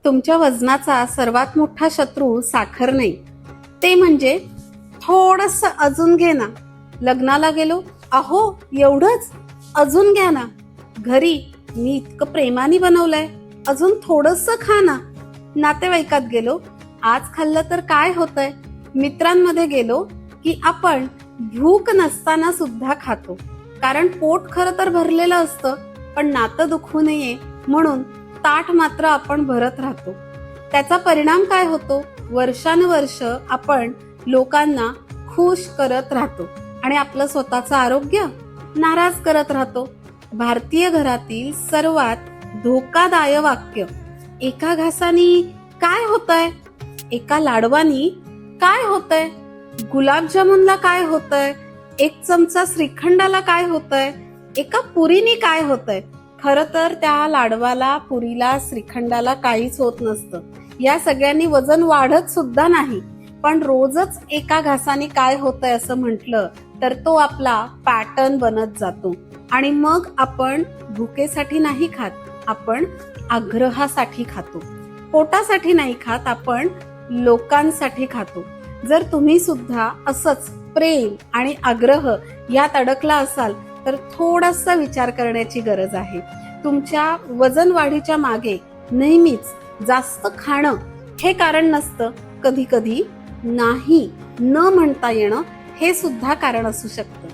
तुमच्या वजनाचा सर्वात मोठा शत्रू साखर नाही, ते म्हणजे थोडस अजून घे ना. लग्नाला गेलो, अहो एवढंच, अजून घ्या ना. घरी मी इतकं प्रेमाने बनवलंय, अजून थोडस खा ना. नातेवाईकात गेलो, आज खाल्लं तर काय होतंय. मित्रांमध्ये गेलो की आपण भूक नसताना सुद्धा खातो, कारण पोट खरं तर भरलेलं असतं, पण नातं दुखू नये म्हणून ताट मात्र आपण भरत राहतो. त्याचा परिणाम काय होतो, वर्षानुवर्ष आपण लोकांना खुश करत राहतो आणि आपलं स्वतःचं आरोग्य नाराज करत राहतो. भारतीय घरातील सर्वात धोकादायक वाक्य, एका घासानी काय होतंय, एका लाडवानी काय होतंय, गुलाबजामुनला काय होतंय, एक चमचा श्रीखंडाला काय होतंय, एका पुरीनी काय होतंय. खरं तर त्या लाडवाला, पुरीला, श्रीखंडाला काहीच होत नसतं. या सगळ्यांनी वजन वाढत सुद्धा नाही. पण रोजच एका घासाने काय होतंय असं म्हटलं तर तो आपला पॅटर्न बनत जातो आणि मग आपण भुकेसाठी नाही खात, आपण आग्रहासाठी खातो. पोटासाठी नाही खात, आपण लोकांसाठी खातो. जर तुम्ही सुद्धा असंच प्रेम आणि आग्रह यात अडकला असाल तर थोडासा विचार करण्याची गरज आहे. तुमच्या वजन वाढीच्या मागे नेहमीच जास्त खाणं हे कारण नसतं. कधी कधी नाही न म्हणता येणं हे सुद्धा कारण असू शकतं.